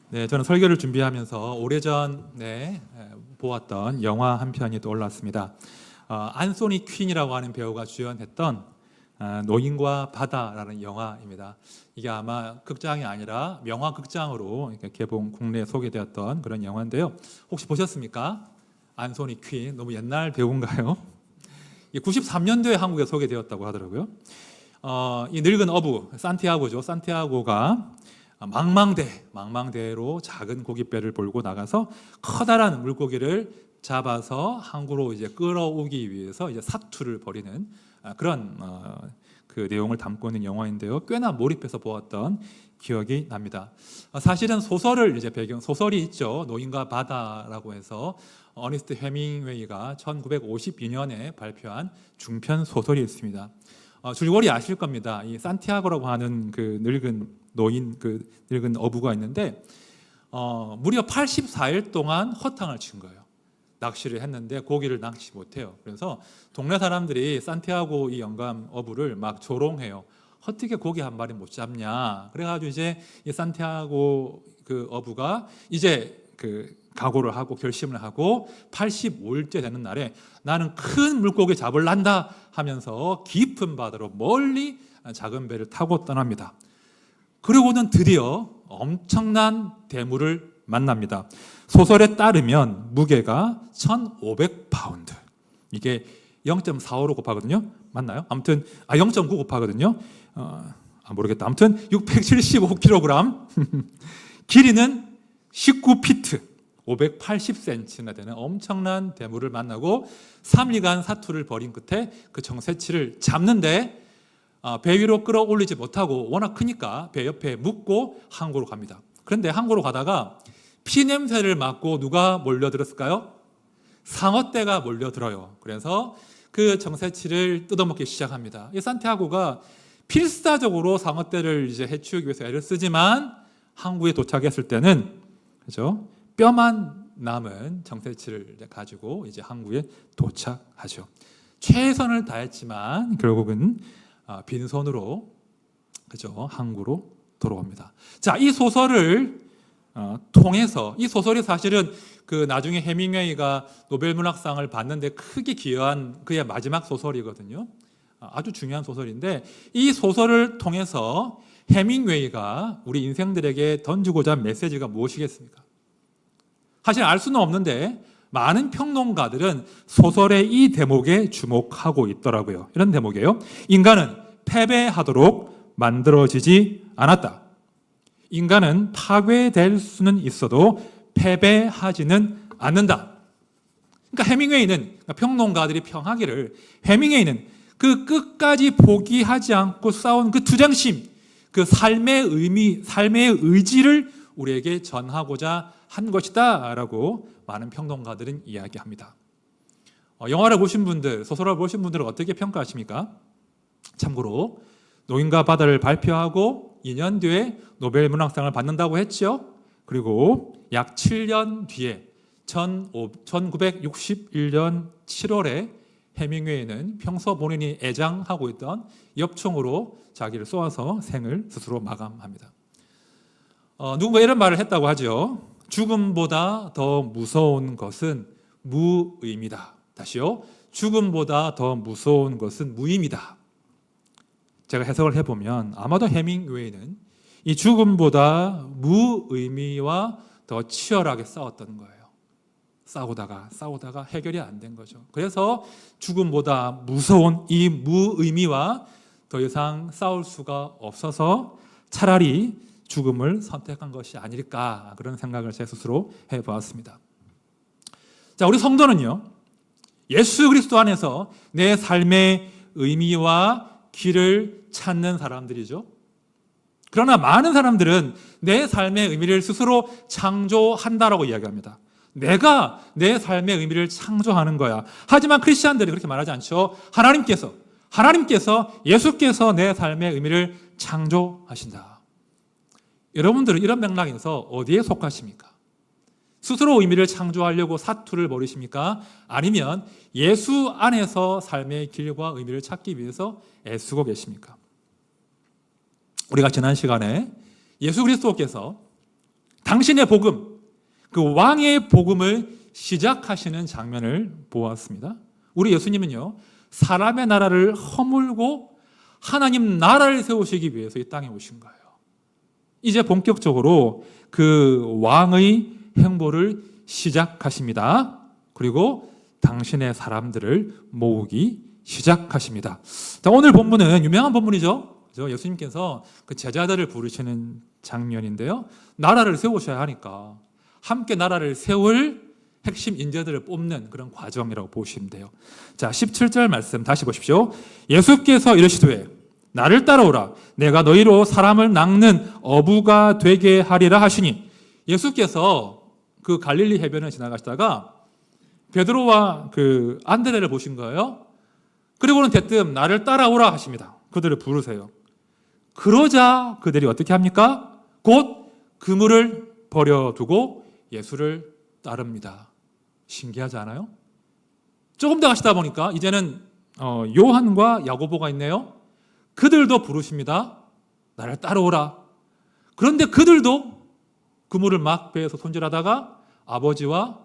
네, 저는 설교를 준비하면서 오래전에 보았던 영화 한 편이 떠올랐습니다. 안소니 퀸이라고 하는 배우가 주연했던 노인과 바다라는 영화입니다. 이게 아마 극장이 아니라 명화극장으로 개봉 국내에 소개되었던 그런 영화인데요. 혹시 보셨습니까? 안소니 퀸, 너무 옛날 배우인가요? 93년도에 한국에 소개되었다고 하더라고요. 이 늙은 어부 산티아고죠. 산티아고가 망망대로 작은 고깃배를 몰고 나가서 커다란 물고기를 잡아서 항구로 이제 끌어오기 위해서 이제 사투를 벌이는 그런 그 내용을 담고 있는 영화인데요. 꽤나 몰입해서 보았던 기억이 납니다. 사실은 소설을 이제 배경 소설이 있죠. 노인과 바다라고 해서 어니스트 해밍웨이가 1952년에 발표한 중편 소설이 있습니다. 줄거리 아실 겁니다. 이 산티아고라고 하는 그 늙은 노인, 그 늙은 어부가 있는데 무려 84일 동안 허탕을 친 거예요. 낚시를 했는데 고기를 낚시 못해요. 그래서 동네 사람들이 산티아고 이 영감 어부를 막 조롱해요. 어떻게 고기 한 마리 못 잡냐. 그래가지고 이제 이 산티아고 그 어부가 이제 그 각오를 하고 결심을 하고 85일째 되는 날에 나는 큰 물고기 잡을란다 하면서 깊은 바다로 멀리 작은 배를 타고 떠납니다. 그리고는 드디어 엄청난 대물을 만납니다. 소설에 따르면 무게가 1,500파운드. 이게 0.45로 곱하거든요. 맞나요? 아무튼 0.9 곱하거든요. 모르겠다. 아무튼 675kg. 길이는 19피트. 580cm나 되는 엄청난 대물을 만나고 3일간 사투를 벌인 끝에 그 정새치를 잡는데 배 위로 끌어올리지 못하고 워낙 크니까 배 옆에 묻고 항구로 갑니다. 그런데 항구로 가다가 피냄새를 맡고 누가 몰려들었을까요? 상어떼가 몰려들어요. 그래서 그 정새치를 뜯어먹기 시작합니다. 이 산티아고가 필사적으로 상어떼를 이제 해치우기 위해서 애를 쓰지만 항구에 도착했을 때는 그죠? 뼈만 남은 정새치를 가지고 이제 항구에 도착하죠. 최선을 다했지만 결국은 빈손으로 그죠? 항구로 돌아옵니다. 자, 이 소설을 통해서 이 소설이 사실은 그 나중에 해밍웨이가 노벨 문학상을 받는데 크게 기여한 그의 마지막 소설이거든요. 아주 중요한 소설인데 이 소설을 통해서 해밍웨이가 우리 인생들에게 던지고자 한 메시지가 무엇이겠습니까? 사실 알 수는 없는데 많은 평론가들은 소설의 이 대목에 주목하고 있더라고요. 이런 대목이에요. 인간은 패배하도록 만들어지지 않았다. 인간은 파괴될 수는 있어도 패배하지는 않는다. 그러니까 해밍웨이는 평론가들이 평하기를 해밍웨이는 그 끝까지 포기하지 않고 싸운 그 투쟁심, 그 삶의 의미, 삶의 의지를 우리에게 전하고자 한 것이다 라고 많은 평론가들은 이야기합니다. 영화를 보신 분들, 소설을 보신 분들은 어떻게 평가하십니까? 참고로 노인과 바다를 발표하고 2년 뒤에 노벨 문학상을 받는다고 했죠. 그리고 약 7년 뒤에 1961년 7월에 해밍웨이는 평소 본인이 애장하고 있던 엽총으로 자기를 쏘아서 생을 스스로 마감합니다. 누군가 이런 말을 했다고 하죠. 죽음보다 더 무서운 것은 무의미다. 다시요. 죽음보다 더 무서운 것은 무의미다. 제가 해석을 해보면 아마도 해밍웨이는 이 죽음보다 무의미와 더 치열하게 싸웠던 거예요. 싸우다가 해결이 안 된 거죠. 그래서 죽음보다 무서운 이 무의미와 더 이상 싸울 수가 없어서 차라리 죽음을 선택한 것이 아닐까 그런 생각을 제 스스로 해보았습니다. 자, 우리 성도는요 예수 그리스도 안에서 내 삶의 의미와 길을 찾는 사람들이죠. 그러나 많은 사람들은 내 삶의 의미를 스스로 창조한다라고 이야기합니다. 내가 내 삶의 의미를 창조하는 거야. 하지만 크리스찬들이 그렇게 말하지 않죠. 하나님께서 예수께서 내 삶의 의미를 창조하신다. 여러분들은 이런 맥락에서 어디에 속하십니까? 스스로 의미를 창조하려고 사투를 벌이십니까? 아니면 예수 안에서 삶의 길과 의미를 찾기 위해서 애쓰고 계십니까? 우리가 지난 시간에 예수 그리스도께서 당신의 복음, 그 왕의 복음을 시작하시는 장면을 보았습니다. 우리 예수님은요, 사람의 나라를 허물고 하나님 나라를 세우시기 위해서 이 땅에 오신 거예요. 이제 본격적으로 그 왕의 행보를 시작하십니다. 그리고 당신의 사람들을 모으기 시작하십니다. 자, 오늘 본문은 유명한 본문이죠. 예수님께서 그 제자들을 부르시는 장면인데요. 나라를 세우셔야 하니까 함께 나라를 세울 핵심 인재들을 뽑는 그런 과정이라고 보시면 돼요. 자, 17절 말씀 다시 보십시오. 예수께서 이르시되 나를 따라오라. 내가 너희로 사람을 낚는 어부가 되게 하리라 하시니, 예수께서 그 갈릴리 해변을 지나가시다가 베드로와 그 안드레를 보신 거예요. 그리고는 대뜸 나를 따라오라 하십니다. 그들을 부르세요. 그러자 그들이 어떻게 합니까? 곧 그물을 버려두고 예수를 따릅니다. 신기하지 않아요? 조금 더 가시다 보니까 이제는 요한과 야고보가 있네요. 그들도 부르십니다. 나를 따라오라. 그런데 그들도 그물을 막 배에서 손질하다가 아버지와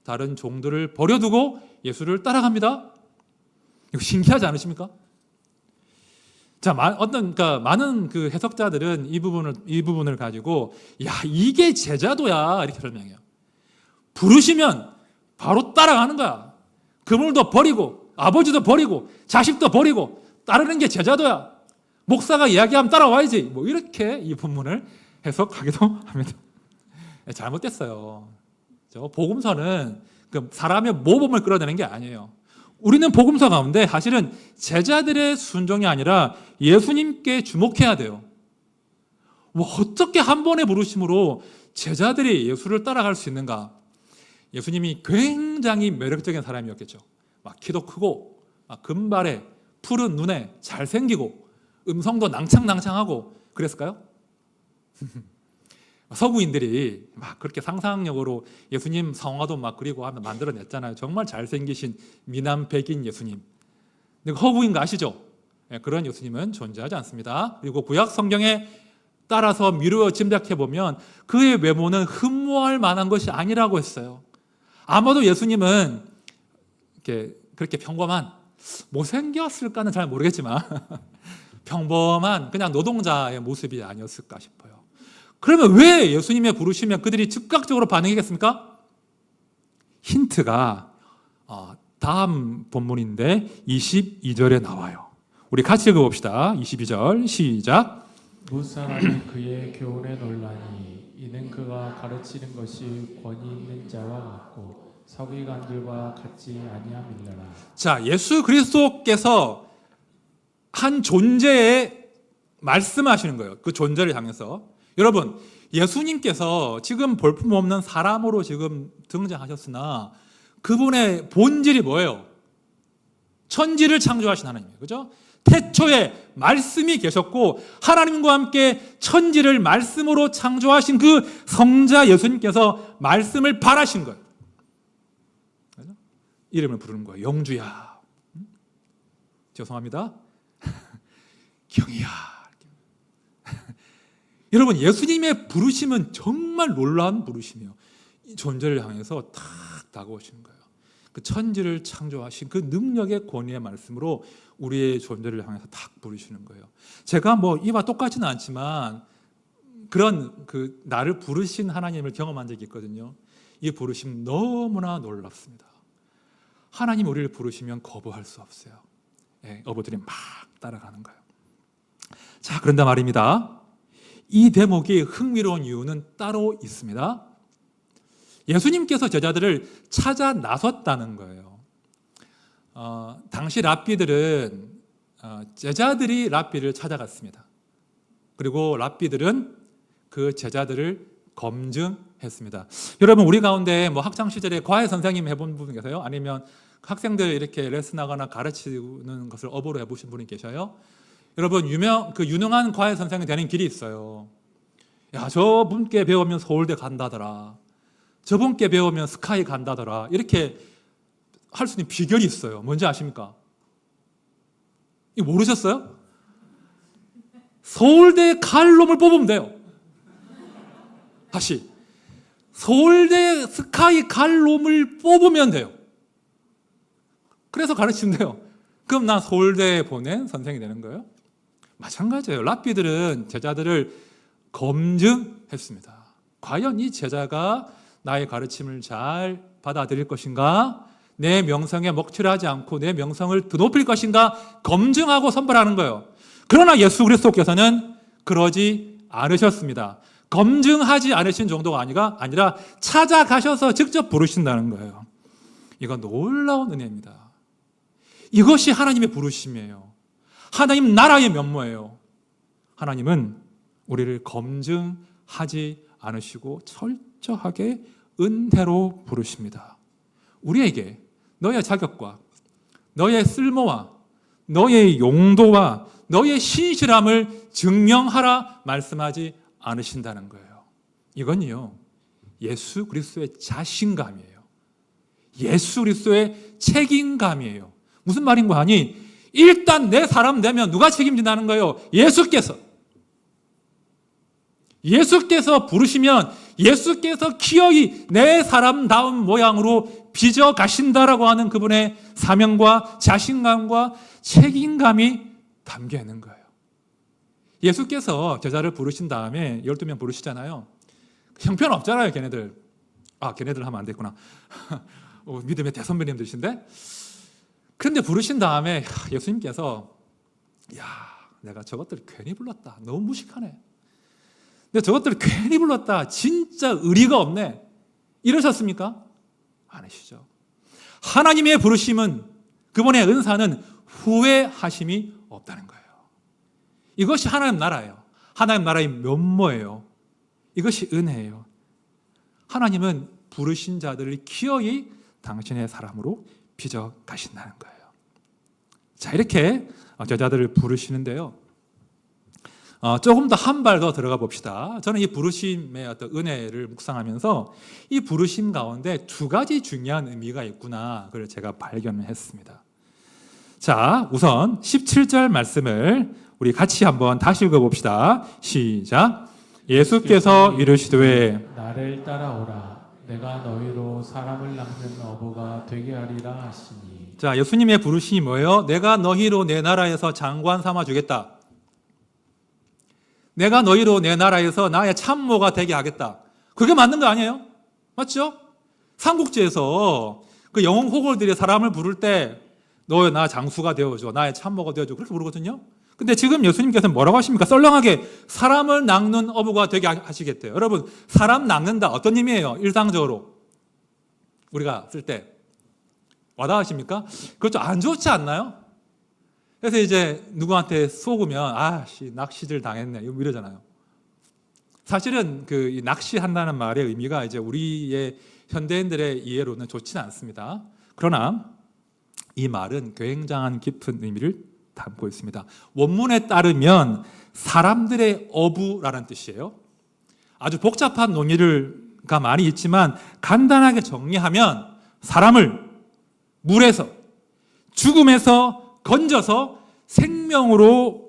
다른 종들을 버려두고 예수를 따라갑니다. 이거 신기하지 않으십니까? 자, 그러니까 많은 그 해석자들은 이 부분을 가지고 야, 이게 제자도야 이렇게 설명해요. 부르시면 바로 따라가는 거야. 그물도 버리고 아버지도 버리고 자식도 버리고 따르는 게 제자도야. 목사가 이야기하면 따라와야지. 뭐 이렇게 이 본문을 해석하기도 합니다. 잘못됐어요. 복음서는 그 사람의 모범을 끌어내는 게 아니에요. 우리는 복음서 가운데 사실은 제자들의 순종이 아니라 예수님께 주목해야 돼요. 뭐 어떻게 한 번의 부르심으로 제자들이 예수를 따라갈 수 있는가? 예수님이 굉장히 매력적인 사람이었겠죠. 막 키도 크고, 막 금발에 푸른 눈에 잘생기고, 음성도 낭창낭창하고 그랬을까요? 서구인들이 막 그렇게 상상력으로 예수님 성화도 막 그리고 하면 만들어냈잖아요. 정말 잘생기신 미남 백인 예수님. 근데 허구인 거 아시죠? 그런 예수님은 존재하지 않습니다. 그리고 구약 성경에 따라서 미루어 짐작해 보면 그의 외모는 흠모할 만한 것이 아니라고 했어요. 아마도 예수님은 그렇게 평범한, 못생겼을까는 잘 모르겠지만 평범한 그냥 노동자의 모습이 아니었을까 싶어요. 그러면 왜 예수님의 부르시면 그들이 즉각적으로 반응하겠습니까? 힌트가 다음 본문인데 22절에 나와요. 우리 같이 읽어봅시다. 22절 시작. 무사람이 그의 교훈에 놀라니 이는 그가 가르치는 것이 권위 있는 자와 같고 서기관들과 같지 아니함이니라. 자, 예수 그리스도께서 한 존재에 말씀하시는 거예요. 그 존재를 향해서. 여러분, 예수님께서 지금 볼품없는 사람으로 지금 등장하셨으나 그분의 본질이 뭐예요? 천지를 창조하신 하나님이에요. 그죠? 태초에 말씀이 계셨고 하나님과 함께 천지를 말씀으로 창조하신 그 성자 예수님께서 말씀을 발하신 거예요. 그죠? 이름을 부르는 거예요. 영주야. 죄송합니다. 경이야. 여러분, 예수님의 부르심은 정말 놀라운 부르심이에요. 이 존재를 향해서 탁 다가오시는 거예요. 그 천지를 창조하신 그 능력의 권위의 말씀으로 우리의 존재를 향해서 탁 부르시는 거예요. 제가 뭐 이와 똑같지는 않지만 그런 그 나를 부르신 하나님을 경험한 적이 있거든요. 이 부르심 너무나 놀랍습니다. 하나님 우리를 부르시면 거부할 수 없어요. 어부들이 막 따라가는 거예요. 자, 그런데 말입니다. 이 대목이 흥미로운 이유는 따로 있습니다. 예수님께서 제자들을 찾아 나섰다는 거예요. 당시 랍비들은 제자들이 랍비를 찾아갔습니다. 그리고 랍비들은 그 제자들을 검증했습니다. 여러분, 우리 가운데 뭐 학창 시절에 과외 선생님 해본 분 계세요? 아니면 학생들 이렇게 레슨하거나 가르치는 것을 업으로 해보신 분이 계셔요? 여러분, 유능한 과외 선생이 되는 길이 있어요. 야, 저분께 배우면 서울대 간다더라. 저분께 배우면 스카이 간다더라. 이렇게 할 수 있는 비결이 있어요. 뭔지 아십니까? 이거 모르셨어요? 서울대 갈 놈을 뽑으면 돼요. 다시. 서울대 스카이 갈 놈을 뽑으면 돼요. 그래서 가르치면 돼요. 그럼 난 서울대에 보낸 선생이 되는 거예요? 마찬가지예요. 랍비들은 제자들을 검증했습니다. 과연 이 제자가 나의 가르침을 잘 받아들일 것인가? 내 명성에 먹칠하지 않고 내 명성을 더 높일 것인가? 검증하고 선발하는 거예요. 그러나 예수 그리스도께서는 그러지 않으셨습니다. 검증하지 않으신 정도가 아니라 찾아가셔서 직접 부르신다는 거예요. 이건 놀라운 은혜입니다. 이것이 하나님의 부르심이에요. 하나님 나라의 면모예요. 하나님은 우리를 검증하지 않으시고 철저하게 은혜로 부르십니다. 우리에게 너의 자격과 너의 쓸모와 너의 용도와 너의 신실함을 증명하라 말씀하지 않으신다는 거예요. 이건요, 예수 그리스도의 자신감이에요. 예수 그리스도의 책임감이에요. 무슨 말인 거 아니? 일단 내 사람 되면 누가 책임진다는 거예요? 예수께서 부르시면 예수께서 기어이 내 사람다운 모양으로 빚어 가신다라고 하는 그분의 사명과 자신감과 책임감이 담겨 있는 거예요. 예수께서 제자를 부르신 다음에 12명 부르시잖아요. 형편 없잖아요, 걔네들. 걔네들 하면 안 됐구나. 믿음의 대선배님들이신데. 그런데 부르신 다음에 예수님께서 내가 저것들을 괜히 불렀다. 너무 무식하네. 근데 저것들을 괜히 불렀다. 진짜 의리가 없네. 이러셨습니까? 아니시죠. 하나님의 부르심은, 그분의 은사는 후회하심이 없다는 거예요. 이것이 하나님 나라예요. 하나님 나라의 면모예요. 이것이 은혜예요. 하나님은 부르신 자들을 기어이 당신의 사람으로 빚어 가신다는 거예요. 자, 이렇게 제자들을 부르시는데요. 조금 더 한 발 더 들어가 봅시다. 저는 이 부르심의 어떤 은혜를 묵상하면서 이 부르심 가운데 두 가지 중요한 의미가 있구나, 그걸 제가 발견을 했습니다. 자, 우선 17절 말씀을 우리 같이 한번 다시 읽어봅시다. 시작. 예수께서 이르시되 나를 따라오라. 내가 너희로 사람을 낚는 어부가 되게 하리라 하시니. 자, 예수님의 부르심이 뭐예요? 내가 너희로 내 나라에서 장관 삼아 주겠다. 내가 너희로 내 나라에서 나의 참모가 되게 하겠다. 그게 맞는 거 아니에요? 맞죠? 삼국지에서 그 영웅 호걸들이 사람을 부를 때 너 나 장수가 되어줘, 나의 참모가 되어줘, 그렇게 부르거든요. 근데 지금 예수님께서는 뭐라고 하십니까? 썰렁하게 사람을 낚는 어부가 되게 하시겠대요. 여러분, 사람 낚는다 어떤 의미예요? 일상적으로 우리가 쓸 때 와닿으십니까? 그것 좀 안 좋지 않나요? 그래서 이제 누구한테 속으면 낚시질 당했네 이러잖아요. 사실은 이 낚시한다는 말의 의미가 이제 우리의 현대인들의 이해로는 좋지는 않습니다. 그러나 이 말은 굉장한 깊은 의미를 담고 있습니다. 원문에 따르면 사람들의 어부라는 뜻이에요. 아주 복잡한 논의가 많이 있지만 간단하게 정리하면 사람을 물에서, 죽음에서 건져서 생명으로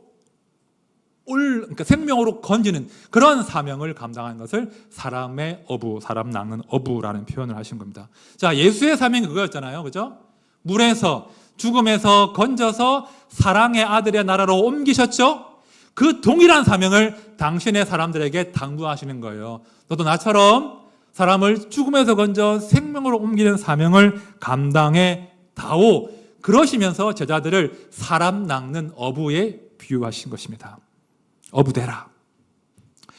건지는 그런 사명을 감당하는 것을 사람의 어부, 사람 낚는 어부라는 표현을 하신 겁니다. 자, 예수의 사명이 그거였잖아요. 그죠? 물에서, 죽음에서 건져서 사랑의 아들의 나라로 옮기셨죠? 그 동일한 사명을 당신의 사람들에게 당부하시는 거예요. 너도 나처럼 사람을 죽음에서 건져 생명으로 옮기는 사명을 감당해 다오. 그러시면서 제자들을 사람 낚는 어부에 비유하신 것입니다. 어부 되라.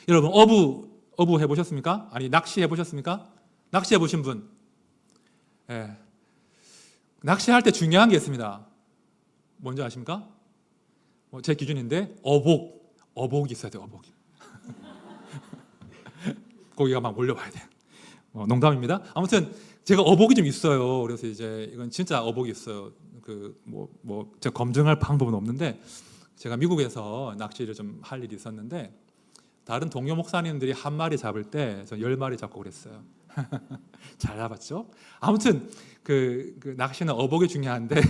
여러분, 어부 해보셨습니까? 아니, 낚시 해보셨습니까? 낚시 해보신 분? 예. 낚시할 때 중요한 게 있습니다. 뭔지 아십니까? 제 기준인데 어복이 있어야 돼요. 어복이. 거기가 막 몰려와야 돼. 농담입니다. 아무튼 제가 어복이 좀 있어요. 그래서 이제 이건 진짜 어복이 있어요. 제가 검증할 방법은 없는데 제가 미국에서 낚시를 좀 할 일이 있었는데 다른 동료 목사님들이 한 마리 잡을 때 저 10마리 잡고 그랬어요. 잘 잡았죠? 아무튼 그 낚시는 어복이 중요한데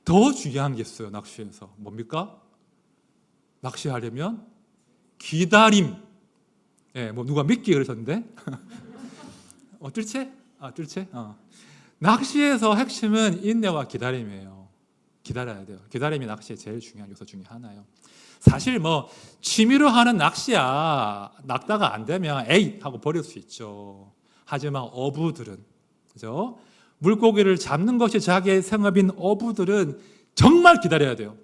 더 중요한 게 있어요. 낚시에서 뭡니까? 낚시하려면 기다림. 예, 누가 믿기 그러셨는데 뜰채? 뜰채? 낚시에서 핵심은 인내와 기다림이에요. 기다려야 돼요. 기다림이 낚시의 제일 중요한 요소 중에 하나예요. 사실 뭐 취미로 하는 낚시야 낚다가 안 되면 에이 하고 버릴 수 있죠. 하지만 어부들은, 그죠? 물고기를 잡는 것이 자기의 생업인 어부들은 정말 기다려야 돼요.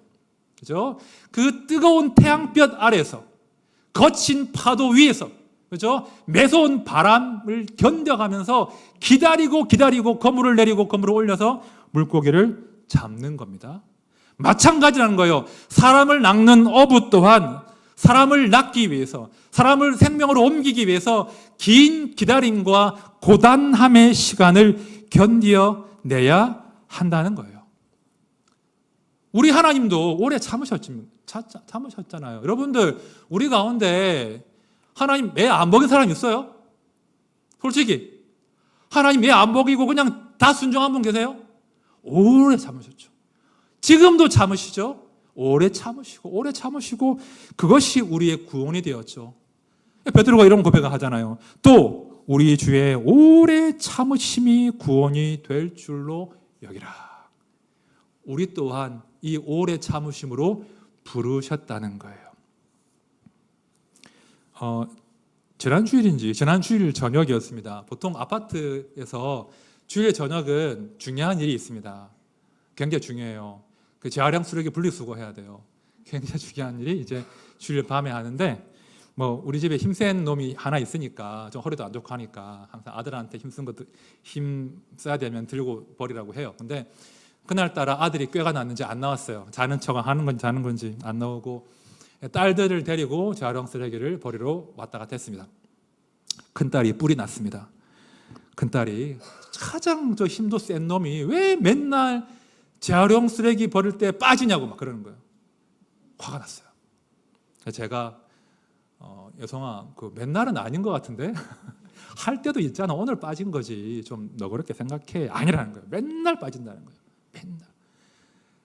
그죠? 그 뜨거운 태양볕 아래서 거친 파도 위에서, 그죠? 매서운 바람을 견뎌가면서 기다리고 그물을 내리고 그물을 올려서 물고기를 잡는 겁니다. 마찬가지라는 거예요. 사람을 낚는 어부 또한 사람을 낚기 위해서, 사람을 생명으로 옮기기 위해서 긴 기다림과 고단함의 시간을 견뎌내야 한다는 거예요. 우리 하나님도 오래 참으셨잖아요. 여러분들, 우리 가운데 하나님 매 안 먹인 사람 있어요? 솔직히 하나님 매 안 먹이고 그냥 다 순종한 분 계세요? 오래 참으셨죠. 지금도 참으시죠. 오래 참으시고 그것이 우리의 구원이 되었죠. 베드로가 이런 고백을 하잖아요. 또 우리 주의 오래 참으심이 구원이 될 줄로 여기라. 우리 또한 이 오래 참으심으로 부르셨다는 거예요. 지난 주일 저녁이었습니다. 보통 아파트에서 주일 저녁은 중요한 일이 있습니다. 굉장히 중요해요. 그 재활용 쓰레기 분리수거해야 돼요. 굉장히 중요한 일이 이제 주일 밤에 하는데, 뭐 우리 집에 힘센 놈이 하나 있으니까 좀 허리도 안 좋고 하니까 항상 아들한테 힘 써야 되면 들고 버리라고 해요. 근데 그날따라 아들이 꾀가 났는지 안 나왔어요. 자는 척 하는 건지 자는 건지 안 나오고 딸들을 데리고 재활용 쓰레기를 버리러 왔다 갔다 했습니다. 큰딸이 뿔이 났습니다. 큰딸이 가장 힘도 센 놈이 왜 맨날 재활용 쓰레기 버릴 때 빠지냐고 막 그러는 거예요. 화가 났어요. 제가 여성아, 그 맨날은 아닌 것 같은데 할 때도 있잖아. 오늘 빠진 거지. 좀 너그럽게 생각해. 아니라는 거예요. 맨날 빠진다는 거예요. 맨날.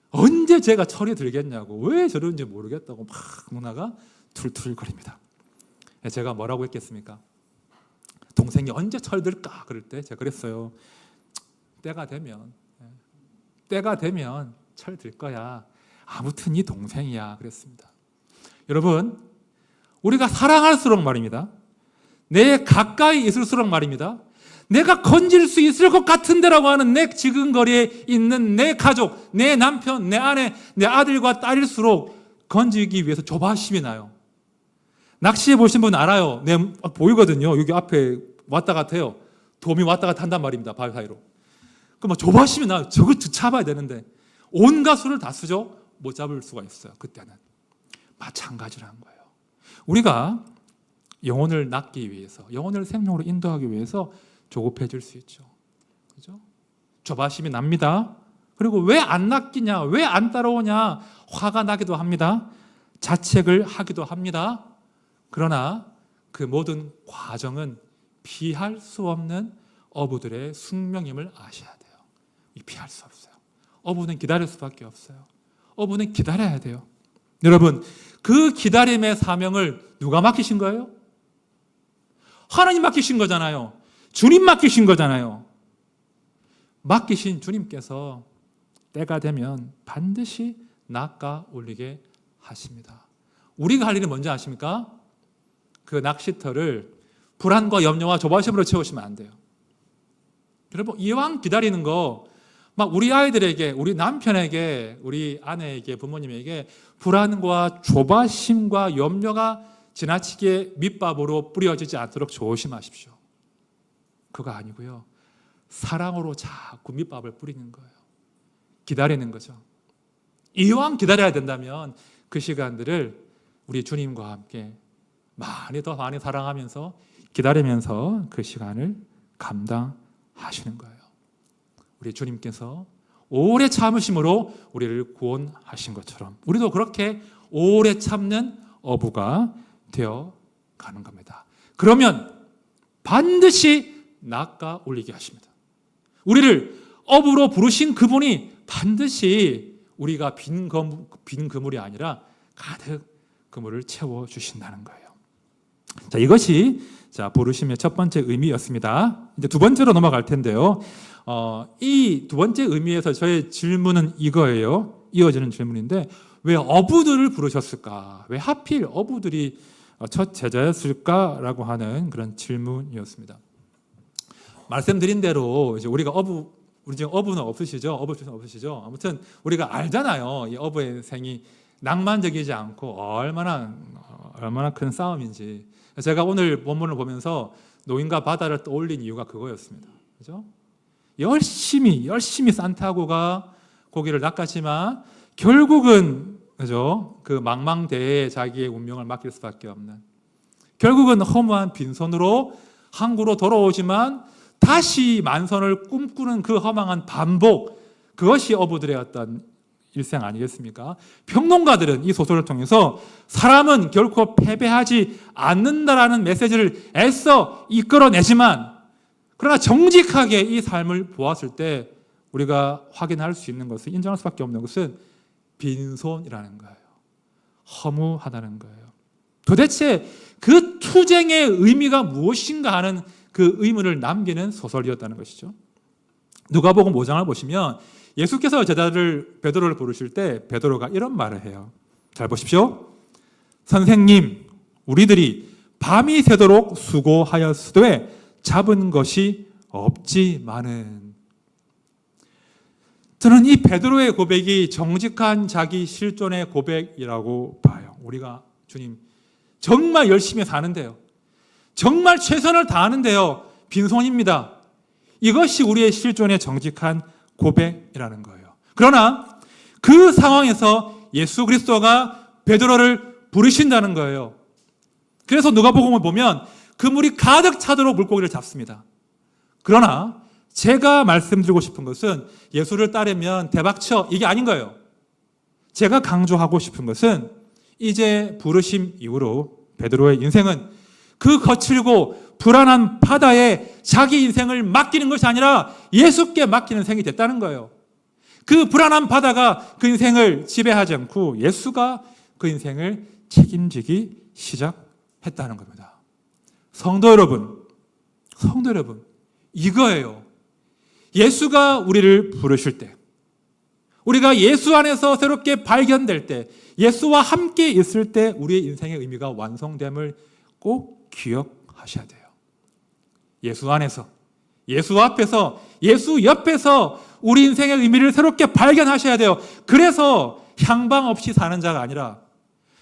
언제 제가 철이 들겠냐고, 왜 저러는지 모르겠다고 막 누나가 툴툴거립니다. 제가 뭐라고 했겠습니까? 동생이 언제 철 들까? 그럴 때 제가 그랬어요. 때가 되면 철 들 거야. 아무튼 이 동생이야. 그랬습니다. 여러분, 우리가 사랑할수록 말입니다. 내 가까이 있을수록 말입니다. 내가 건질 수 있을 것 같은데라고 하는 내 지근거리에 있는 내 가족, 내 남편, 내 아내, 내 아들과 딸일수록 건지기 위해서 조바심이 나요. 낚시해 보신 분 알아요. 보이거든요. 여기 앞에 왔다 갔다 해요. 돔이 왔다 갔다 한단 말입니다. 바위 사이로. 그럼 조바심이 나요. 저거 잡아야 되는데 온갖 수를 다 쓰죠. 못 잡을 수가 있어요. 그때는. 마찬가지라는 거예요. 우리가 영혼을 낚기 위해서, 영혼을 생명으로 인도하기 위해서 조급해질 수 있죠. 그죠? 조바심이 납니다. 그리고 왜 안 낚이냐, 왜 안 따라오냐, 화가 나기도 합니다. 자책을 하기도 합니다. 그러나 그 모든 과정은 피할 수 없는 어부들의 숙명임을 아셔야 돼요. 피할 수 없어요. 어부는 기다릴 수밖에 없어요. 어부는 기다려야 돼요. 여러분, 그 기다림의 사명을 누가 맡기신 거예요? 하나님 맡기신 거잖아요. 주님 맡기신 거잖아요. 맡기신 주님께서 때가 되면 반드시 낚아 올리게 하십니다. 우리가 할 일은 뭔지 아십니까? 그 낚시터를 불안과 염려와 조바심으로 채우시면 안 돼요. 여러분, 이왕 기다리는 거 막 우리 아이들에게, 우리 남편에게, 우리 아내에게, 부모님에게 불안과 조바심과 염려가 지나치게 밑밥으로 뿌려지지 않도록 조심하십시오. 그거 아니고요. 사랑으로 자꾸 밑밥을 뿌리는 거예요. 기다리는 거죠. 이왕 기다려야 된다면 그 시간들을 우리 주님과 함께 많이 사랑하면서 기다리면서 그 시간을 감당하시는 거예요. 우리 주님께서 오래 참으심으로 우리를 구원하신 것처럼 우리도 그렇게 오래 참는 어부가 되어 가는 겁니다. 그러면 반드시 낚아 올리게 하십니다. 우리를 어부로 부르신 그분이 반드시 우리가 빈 그물이 아니라 가득 그물을 채워주신다는 거예요. 자, 이것이 부르심의 첫 번째 의미였습니다. 이제 두 번째로 넘어갈 텐데요. 이 두 번째 의미에서 저의 질문은 이거예요. 이어지는 질문인데, 왜 어부들을 부르셨을까? 왜 하필 어부들이 첫 제자였을까라고 하는 그런 질문이었습니다. 말씀드린 대로 이제 우리가 우리 지금 어부는 없으시죠? 어부 출신 없으시죠? 아무튼 우리가 알잖아요. 이 어부의 생이 낭만적이지 않고 얼마나 큰 싸움인지. 제가 오늘 본문을 보면서 노인과 바다를 떠올린 이유가 그거였습니다. 그죠? 열심히 산티아고가 고기를 낚았지만 결국은 그죠? 그 망망대해에 자기의 운명을 맡길 수밖에 없는, 결국은 허무한 빈손으로 항구로 돌아오지만 다시 만선을 꿈꾸는 그 허망한 반복, 그것이 어부들의 어떤 일생 아니겠습니까? 평론가들은 이 소설을 통해서 사람은 결코 패배하지 않는다라는 메시지를 애써 이끌어내지만, 그러나 정직하게 이 삶을 보았을 때 우리가 확인할 수 있는 것은, 인정할 수밖에 없는 것은 빈손이라는 거예요. 허무하다는 거예요. 도대체 그 투쟁의 의미가 무엇인가 하는 그 의문을 남기는 소설이었다는 것이죠. 누가복음 5장을 보시면 예수께서 제자들 베드로를 부르실 때 베드로가 이런 말을 해요. 잘 보십시오. 선생님, 우리들이 밤이 새도록 수고하였으되 잡은 것이 없지만은. 저는 이 베드로의 고백이 정직한 자기 실존의 고백이라고 봐요. 우리가 주님 정말 열심히 사는데요, 정말 최선을 다하는데요, 빈손입니다. 이것이 우리의 실존의 정직한 고백이라는 거예요. 그러나 그 상황에서 예수 그리스도가 베드로를 부르신다는 거예요. 그래서 누가복음을 보면 그물이 가득 차도록 물고기를 잡습니다. 그러나 제가 말씀드리고 싶은 것은 예수를 따르면 대박쳐, 이게 아닌 거예요. 제가 강조하고 싶은 것은 이제 부르심 이후로 베드로의 인생은 그 거칠고 불안한 바다에 자기 인생을 맡기는 것이 아니라 예수께 맡기는 생이 됐다는 거예요. 그 불안한 바다가 그 인생을 지배하지 않고 예수가 그 인생을 책임지기 시작했다는 겁니다. 성도 여러분, 이거예요. 예수가 우리를 부르실 때, 우리가 예수 안에서 새롭게 발견될 때, 예수와 함께 있을 때 우리의 인생의 의미가 완성됨을 꼭 기억하셔야 돼요. 예수 안에서, 예수 앞에서, 예수 옆에서 우리 인생의 의미를 새롭게 발견하셔야 돼요. 그래서 향방 없이 사는 자가 아니라,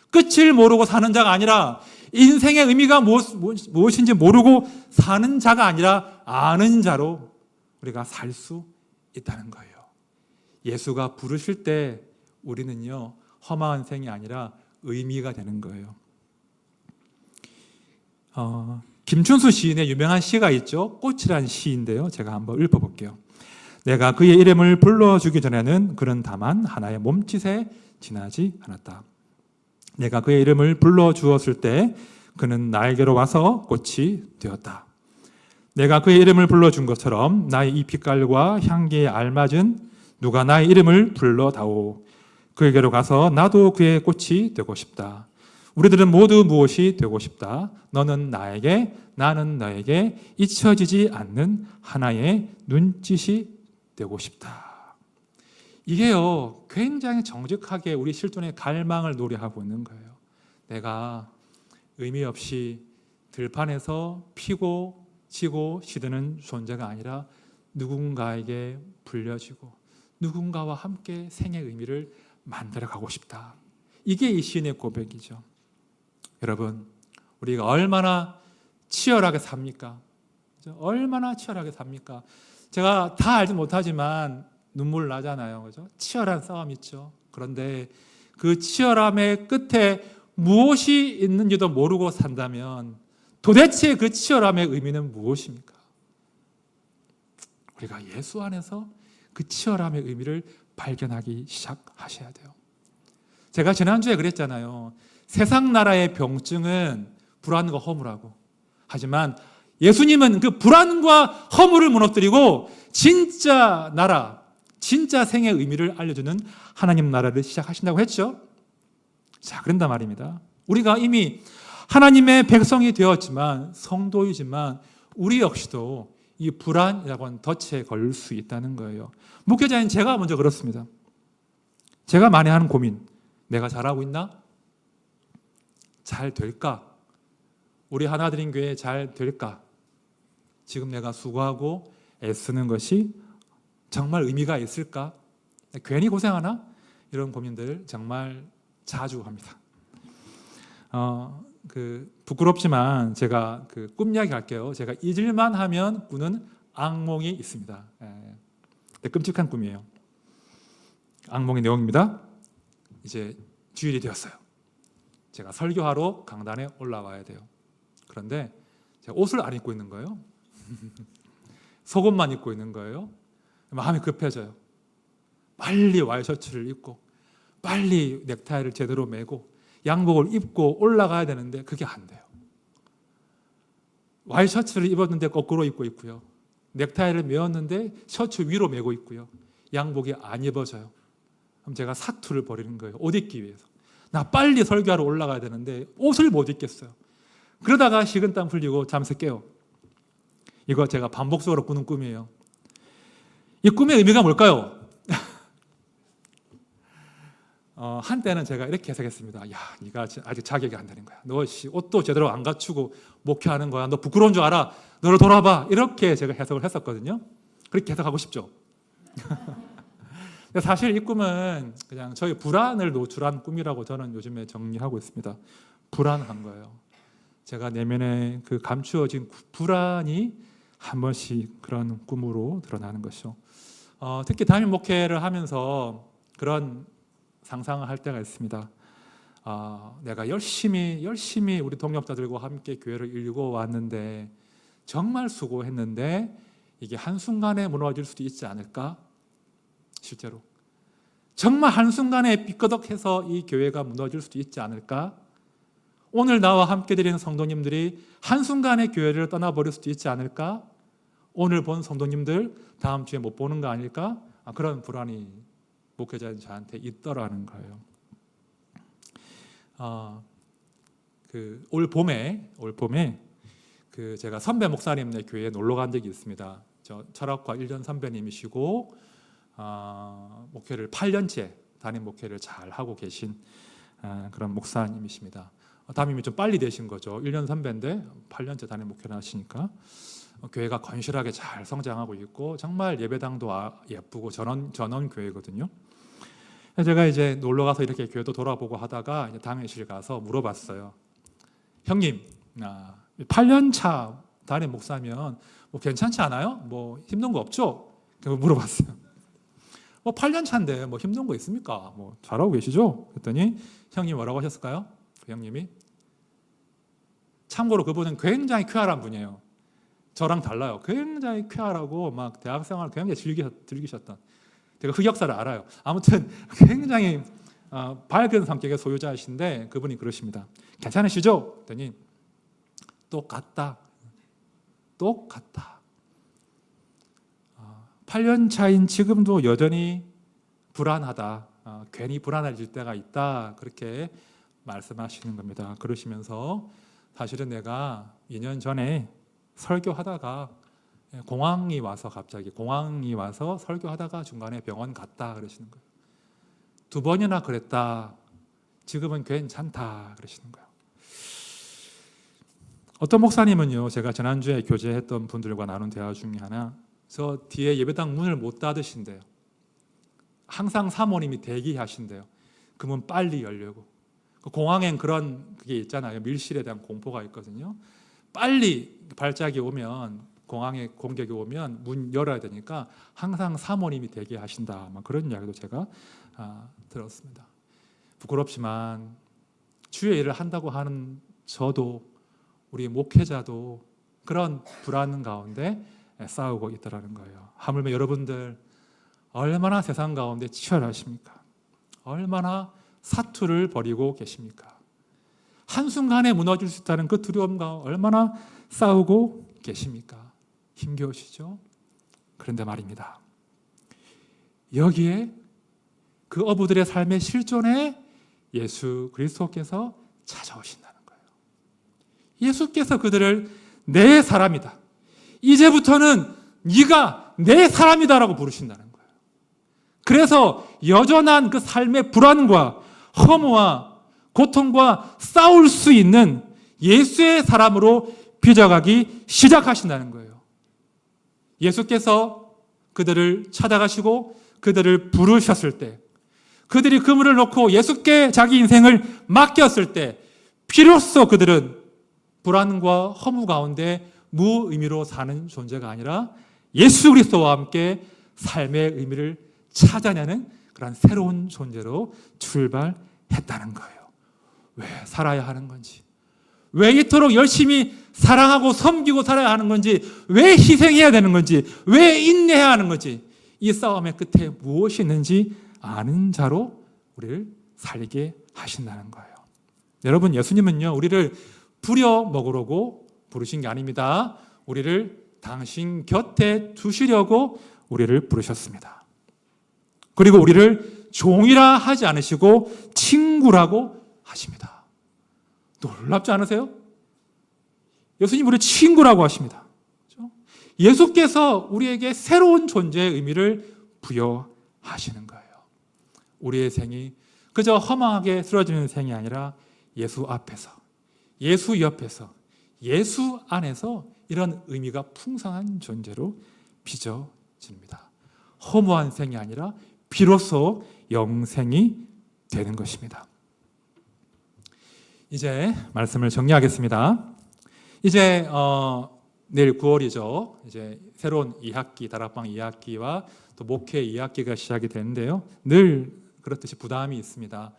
끝을 모르고 사는 자가 아니라, 인생의 의미가 무엇인지 모르고 사는 자가 아니라 아는 자로 우리가 살 수 있다는 거예요. 예수가 부르실 때 우리는요, 허망한 생이 아니라 의미가 되는 거예요. 김춘수 시인의 유명한 시가 있죠. 꽃이란 시인데요, 제가 한번 읊어볼게요. 내가 그의 이름을 불러주기 전에는 그는 다만 하나의 몸짓에 지나지 않았다. 내가 그의 이름을 불러주었을 때 그는 나에게로 와서 꽃이 되었다. 내가 그의 이름을 불러준 것처럼 나의 이 빛깔과 향기에 알맞은 누가 나의 이름을 불러다오. 그에게로 가서 나도 그의 꽃이 되고 싶다. 우리들은 모두 무엇이 되고 싶다. 너는 나에게, 나는 너에게 잊혀지지 않는 하나의 눈짓이 되고 싶다. 이게요, 굉장히 정직하게 우리 실존의 갈망을 노래하고 있는 거예요. 내가 의미 없이 들판에서 피고 지고 시드는 존재가 아니라 누군가에게 불려지고 누군가와 함께 생의 의미를 만들어가고 싶다. 이게 이 시인의 고백이죠. 여러분, 우리가 얼마나 치열하게 삽니까? 얼마나 치열하게 삽니까? 제가 다 알지 못하지만 눈물 나잖아요. 그죠? 치열한 싸움 있죠. 그런데 그 치열함의 끝에 무엇이 있는지도 모르고 산다면 도대체 그 치열함의 의미는 무엇입니까? 우리가 예수 안에서 그 치열함의 의미를 발견하기 시작하셔야 돼요. 제가 지난주에 그랬잖아요. 세상 나라의 병증은 불안과 허무라고. 하지만 예수님은 그 불안과 허무를 무너뜨리고 진짜 나라, 진짜 생의 의미를 알려주는 하나님 나라를 시작하신다고 했죠. 자, 그런단 말입니다. 우리가 이미 하나님의 백성이 되었지만 성도이지만 우리 역시도 이 불안이라고 하는 덫에 걸릴 수 있다는 거예요. 목회자인 제가 먼저 그렇습니다. 제가 많이 하는 고민, 내가 잘하고 있나? 잘 될까? 우리 하나드림 교회 잘 될까? 지금 내가 수고하고 애쓰는 것이 정말 의미가 있을까? 괜히 고생하나? 이런 고민들 정말 자주 합니다. 부끄럽지만 제가 꿈 이야기 할게요. 제가 잊을만 하면 꾸는 악몽이 있습니다. 끔찍한 꿈이에요. 악몽의 내용입니다. 이제 주일이 되었어요. 제가 설교하러 강단에 올라와야 돼요. 그런데 제가 옷을 안 입고 있는 거예요. 속옷만 입고 있는 거예요. 마음이 급해져요. 빨리 와이셔츠를 입고 빨리 넥타이를 제대로 매고 양복을 입고 올라가야 되는데 그게 안 돼요. 와이셔츠를 입었는데 거꾸로 입고 있고요. 넥타이를 메었는데 셔츠 위로 메고 있고요. 양복이 안 입어져요. 그럼 제가 사투를 벌이는 거예요. 옷 입기 위해서. 나 빨리 설교하러 올라가야 되는데 옷을 못 입겠어요. 그러다가 식은땀 흘리고 잠새 깨요. 이거 제가 반복적으로 꾸는 꿈이에요. 이 꿈의 의미가 뭘까요? 한때는 제가 이렇게 해석했습니다. 야, 네가 아직 자격이 안 되는 거야. 너 옷도 제대로 안 갖추고 목회하는 거야. 너 부끄러운 줄 알아. 너를 돌아봐. 이렇게 제가 해석을 했었거든요. 그렇게 해석하고 싶죠. 근데 사실 이 꿈은 그냥 저희 불안을 노출한 꿈이라고 저는 요즘에 정리하고 있습니다. 불안한 거예요. 제가 내면에 그 감추어진 불안이 한 번씩 그런 꿈으로 드러나는 것이죠. 특히 담임 목회를 하면서 그런 상상을 할 때가 있습니다. 내가 열심히 우리 동역자들과 함께 교회를 이루고 왔는데 정말 수고했는데 이게 한순간에 무너질 수도 있지 않을까? 실제로 정말 한순간에 삐끄덕해서 이 교회가 무너질 수도 있지 않을까? 오늘 나와 함께 드리는 성도님들이 한순간에 교회를 떠나버릴 수도 있지 않을까? 오늘 본 성도님들 다음 주에 못 보는 거 아닐까? 그런 불안이 목회자인 저한테 있더라는 거예요. 올 봄에 제가 선배 목사님네 교회에 놀러 간 적이 있습니다. 저 철학과 1년 선배님이시고 목회를 8년째 담임 목회를 잘 하고 계신 그런 목사님이십니다. 담임이 좀 빨리 되신 거죠. 1년 선배인데 8년째 담임 목회를 하시니까 교회가 건실하게 잘 성장하고 있고 정말 예배당도 예쁘고 전원 교회거든요. 제가 이제 놀러 가서 이렇게 교회도 돌아보고 하다가 이제 당회실 가서 물어봤어요. 형님, 8년 차 담임 목사면 뭐 괜찮지 않아요? 뭐 힘든 거 없죠? 물어봤어요. 8년 차인데 뭐 힘든 거 있습니까? 뭐 잘하고 계시죠? 그랬더니 형님 뭐라고 하셨을까요? 그 형님이 참고로 그분은 굉장히 쾌활한 분이에요. 저랑 달라요. 굉장히 쾌활하고 막 대학생활 굉장히 즐기셨던. 제가 흑역사를 알아요. 아무튼 굉장히 밝은 성격의 소유자이신데 그분이 그러십니다. 괜찮으시죠? 그랬더니 똑같다. 8년 차인 지금도 여전히 불안하다. 괜히 불안해질 때가 있다. 그렇게 말씀하시는 겁니다. 그러시면서 사실은 내가 2년 전에 설교하다가 공황이 와서 설교하다가 중간에 병원 갔다 그러시는 거예요. 2번이나 그랬다. 지금은 괜찮다 그러시는 거예요. 어떤 목사님은요, 제가 지난주에 교제했던 분들과 나눈 대화 중에 하나, 저 뒤에 예배당 문을 못 닫으신대요. 항상 사모님이 대기하신대요. 그 문 빨리 열려고. 공항엔 그런 그게 있잖아요. 밀실에 대한 공포가 있거든요. 빨리 발작이 오면, 공항에 공격이 오면 문 열어야 되니까 항상 사모님이 대기하신다. 그런 이야기도 제가 들었습니다. 부끄럽지만 주의 일을 한다고 하는 저도, 우리 목회자도 그런 불안 가운데 싸우고 있더라는 거예요. 하물며 여러분들 얼마나 세상 가운데 치열하십니까? 얼마나 사투를 벌이고 계십니까? 한순간에 무너질 수 있다는 그 두려움과 얼마나 싸우고 계십니까? 힘겨우시죠? 그런데 말입니다. 여기에 그 어부들의 삶의 실존에 예수 그리스도께서 찾아오신다는 거예요. 예수께서 그들을 내 사람이다. 이제부터는 네가 내 사람이다라고 부르신다는 거예요. 그래서 여전한 그 삶의 불안과 허무와 고통과 싸울 수 있는 예수의 사람으로 빚어가기 시작하신다는 거예요. 예수께서 그들을 찾아가시고 그들을 부르셨을 때, 그들이 그물을 놓고 예수께 자기 인생을 맡겼을 때 비로소 그들은 불안과 허무 가운데 무의미로 사는 존재가 아니라 예수 그리스도와 함께 삶의 의미를 찾아내는 그런 새로운 존재로 출발했다는 거예요. 왜 살아야 하는 건지, 왜 이토록 열심히 사랑하고 섬기고 살아야 하는 건지, 왜 희생해야 되는 건지, 왜 인내해야 하는 건지, 이 싸움의 끝에 무엇이 있는지 아는 자로 우리를 살게 하신다는 거예요. 여러분, 예수님은요, 우리를 부려먹으려고 부르신 게 아닙니다. 우리를 당신 곁에 두시려고 우리를 부르셨습니다. 그리고 우리를 종이라 하지 않으시고 친구라고 하십니다. 놀랍지 않으세요? 예수님 우리 친구라고 하십니다. 그렇죠? 예수께서 우리에게 새로운 존재의 의미를 부여하시는 거예요. 우리의 생이 그저 허망하게 쓰러지는 생이 아니라 예수 앞에서, 예수 옆에서, 예수 안에서 이런 의미가 풍성한 존재로 빚어집니다. 허무한 생이 아니라 비로소 영생이 되는 것입니다. 이제 말씀을 정리하겠습니다. 이제 내일 9월이죠. 이제 새로운 2학기, 다락방 2학기와 또 목회 2학기가 시작이 되는데요. 늘 그렇듯이 부담이 있습니다.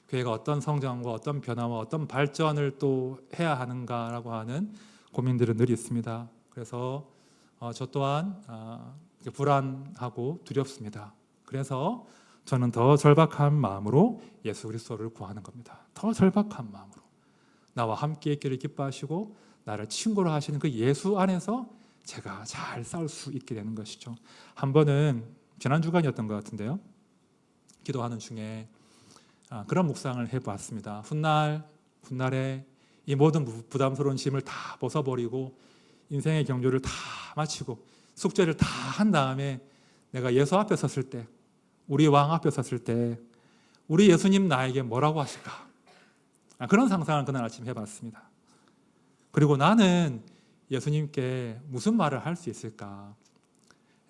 교회가 어떤 성장과 어떤 변화와 어떤 발전을 또 해야 하는가라고 하는 고민들은 늘 있습니다. 그래서 저 또한 불안하고 두렵습니다. 그래서 저는 더 절박한 마음으로 예수 그리스도를 구하는 겁니다. 더 절박한 마음으로 나와 함께 있기를 기뻐하시고 나를 친구로 하시는 그 예수 안에서 제가 잘 싸울 수 있게 되는 것이죠. 한 번은 지난 주간이었던 것 같은데요. 기도하는 중에 그런 묵상을 해봤습니다. 훗날에 이 모든 부담스러운 짐을 다 벗어버리고 인생의 경주를 다 마치고 숙제를 다 한 다음에 내가 예수 앞에 섰을 때, 우리 왕 앞에 섰을 때 우리 예수님 나에게 뭐라고 하실까? 그런 상상을 그날 아침 해봤습니다. 그리고 나는 예수님께 무슨 말을 할 수 있을까?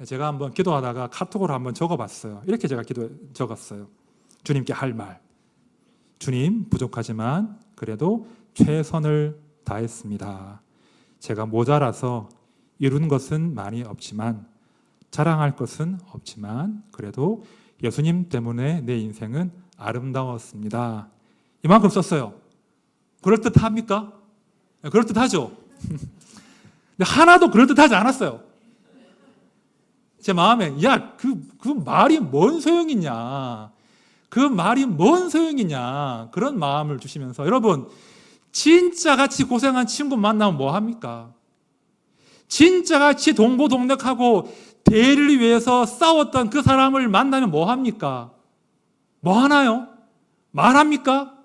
제가 한번 기도하다가 카톡으로 한번 적어봤어요. 이렇게 제가 적었어요. 주님께 할 말. 주님, 부족하지만 그래도 최선을 다했습니다. 제가 모자라서 이룬 것은 많이 없지만, 자랑할 것은 없지만 그래도 예수님 때문에 내 인생은 아름다웠습니다. 이만큼 썼어요. 그럴듯합니까? 그럴듯하죠? 근데 하나도 그럴듯하지 않았어요. 제 마음에 그 말이 뭔 소용이냐, 그 말이 뭔 소용이냐, 그런 마음을 주시면서, 여러분 진짜 같이 고생한 친구 만나면 뭐 합니까? 진짜 같이 동고동락하고 대의를 위해서 싸웠던 그 사람을 만나면 뭐 합니까? 뭐 하나요? 말합니까?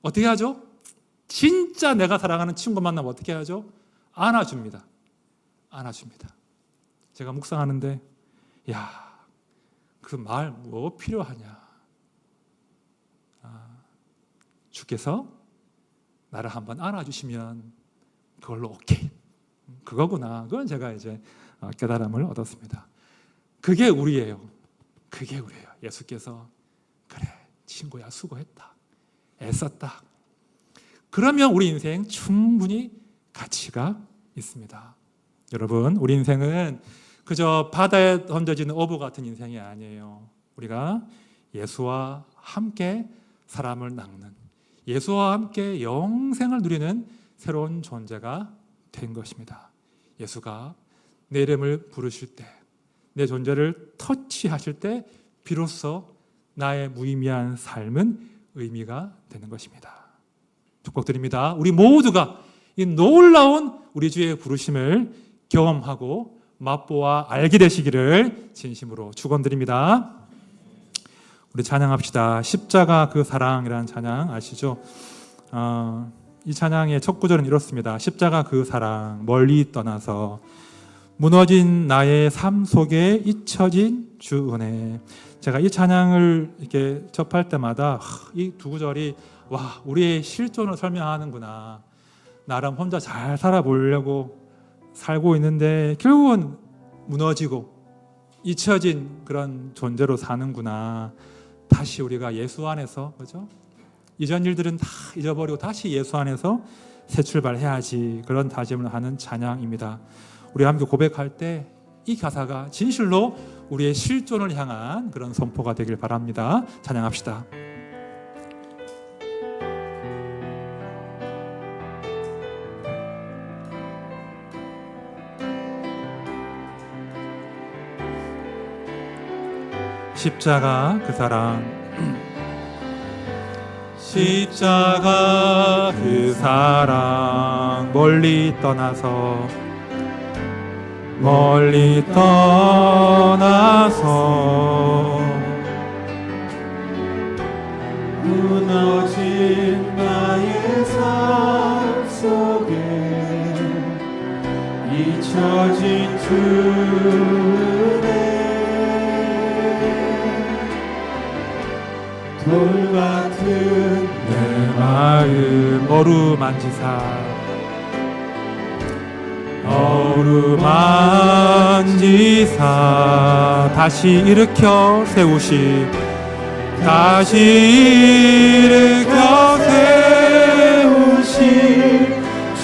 어떻게 하죠? 진짜 내가 사랑하는 친구 만나면 어떻게 하죠? 안아줍니다. 안아줍니다. 제가 묵상하는데 그 말 뭐 필요하냐? 주께서 나를 한번 안아주시면 그걸로 오케이. 그거구나. 그건 제가 이제 깨달음을 얻었습니다. 그게 우리예요. 그게 우리예요. 예수께서 그래, 친구야, 수고했다, 애썼다. 그러면 우리 인생 충분히 가치가 있습니다. 여러분, 우리 인생은 그저 바다에 던져지는 어부 같은 인생이 아니에요. 우리가 예수와 함께 사람을 낚는, 예수와 함께 영생을 누리는 새로운 존재가 된 것입니다. 예수가 내 이름을 부르실 때, 내 존재를 터치하실 때 비로소 나의 무의미한 삶은 의미가 되는 것입니다. 축복드립니다. 우리 모두가 이 놀라운 우리 주의 부르심을 경험하고 맛보아 알게 되시기를 진심으로 축원드립니다. 우리 찬양합시다. 십자가 그 사랑이라는 찬양 아시죠? 이 찬양의 첫 구절은 이렇습니다. 십자가 그 사랑 멀리 떠나서 무너진 나의 삶 속에 잊혀진 주 은혜. 제가 이 찬양을 이렇게 접할 때마다 이 두 구절이 와, 우리의 실존을 설명하는구나. 나름 혼자 잘 살아보려고 살고 있는데 결국은 무너지고 잊혀진 그런 존재로 사는구나. 다시 우리가 예수 안에서, 그죠? 이전 일들은 다 잊어버리고 다시 예수 안에서 새 출발해야지. 그런 다짐을 하는 찬양입니다. 우리 함께 고백할 때 이 가사가 진실로 우리의 실존을 향한 그런 선포가 되길 바랍니다. 찬양합시다. 십자가 그 사랑 십자가 그 사랑 멀리 떠나서 무너진 나의 삶 속에 잊혀진 주 은혜 돌 같은 내 마음 어루만지사 다시 일으켜 세우시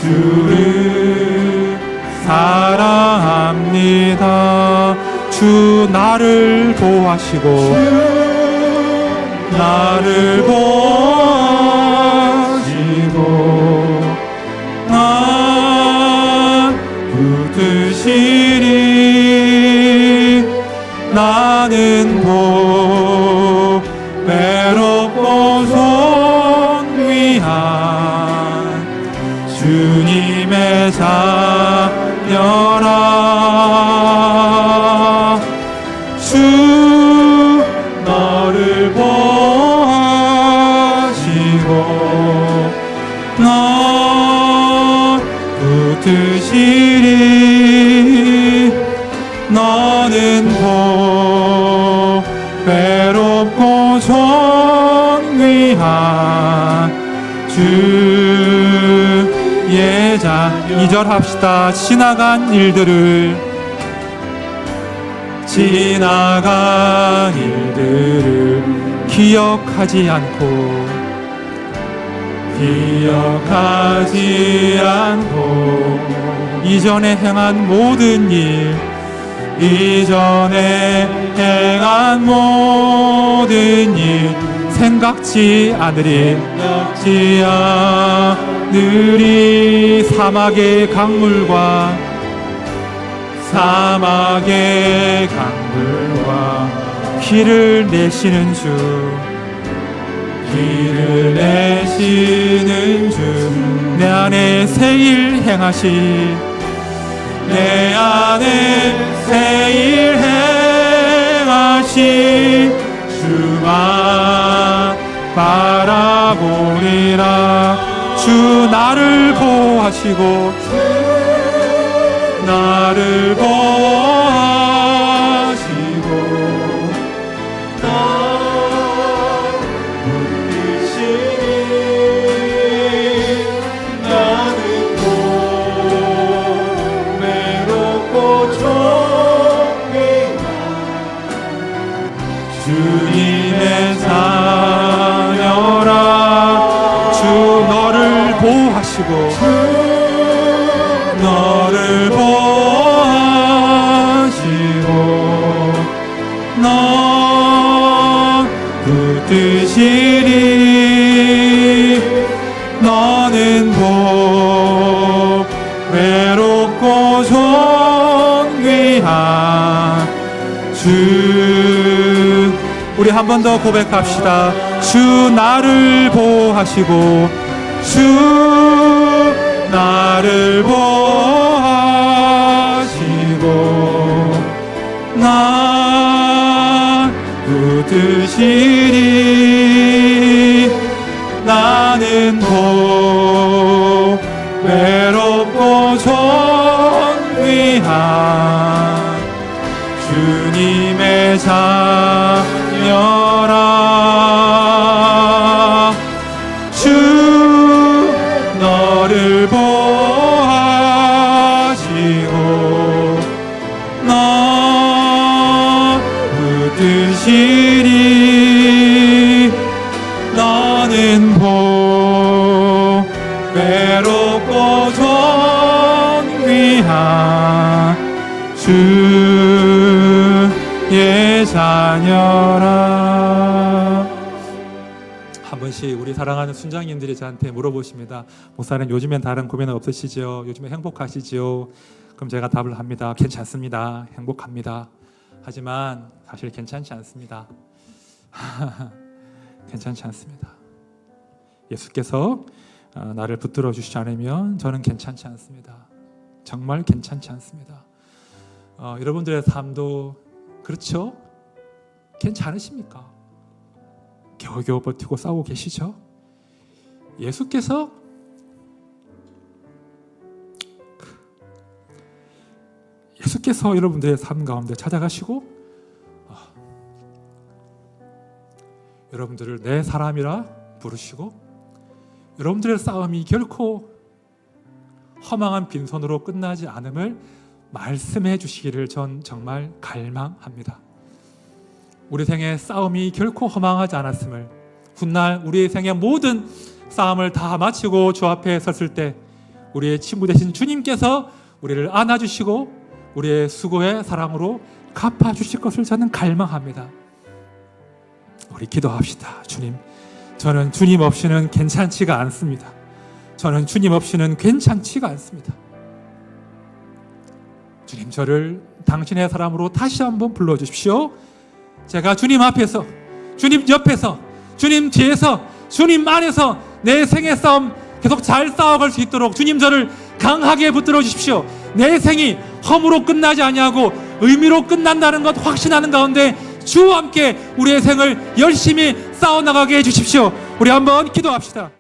주를 사랑합니다. 주 나를 보호하시고 난 붙드시리 나는 외롭고 손 위한 주님의 자녀라. 주 너를 보호하시고 너 붙드시리 너는 외롭고 존귀한 주의 자녀. 2절 합시다. 지나간 일들을 기억하지 않고 이전에 행한 모든 일 생각지 않으리 사막의 강물과 길을 내시는 주 내 안에 새 일 행하시 주만 바라보리라. 주 나를 보호하시고 주님의 자녀라. 주 너를 보호하시고 너 붙드시리 너는 외롭고 존귀한 주. 우리 한 번 더 고백합시다. 주 나를 보호하시고 주 나를 보호하시고 나 붙드시리 나는 외롭고 존귀한 주의 자녀라. 한 번씩 우리 사랑하는 순장님들이 저한테 물어보십니다. 목사님, 요즘엔 다른 고민은 없으시죠? 요즘에 행복하시죠? 그럼 제가 답을 합니다. 괜찮습니다. 행복합니다. 하지만 사실 괜찮지 않습니다. 괜찮지 않습니다. 예수께서 나를 붙들어 주시지 않으면 저는 괜찮지 않습니다. 정말 괜찮지 않습니다. 여러분들의 삶도 그렇죠? 괜찮으십니까? 겨우겨우 버티고 싸우고 계시죠? 예수께서 여러분들의 삶 가운데 찾아가시고 여러분들을 내 사람이라 부르시고 여러분들의 싸움이 결코 허망한 빈손으로 끝나지 않음을 말씀해 주시기를 전 정말 갈망합니다. 우리 생의 싸움이 결코 허망하지 않았음을, 훗날 우리의 생의 모든 싸움을 다 마치고 주 앞에 섰을 때 우리의 친구 되신 주님께서 우리를 안아주시고 우리의 수고의 사랑으로 갚아주실 것을 저는 갈망합니다. 우리 기도합시다. 주님, 저는 주님 없이는 괜찮지가 않습니다. 저는 주님 없이는 괜찮지가 않습니다. 주님, 저를 당신의 사람으로 다시 한번 불러주십시오. 제가 주님 앞에서, 주님 옆에서, 주님 뒤에서, 주님 안에서 내 생의 싸움 계속 잘 싸워갈 수 있도록 주님 저를 강하게 붙들어 주십시오. 내 생이 허무로 끝나지 아니하고 의미로 끝난다는 것 확신하는 가운데 주와 함께 우리의 생을 열심히 싸워나가게 해주십시오. 우리 한번 기도합시다.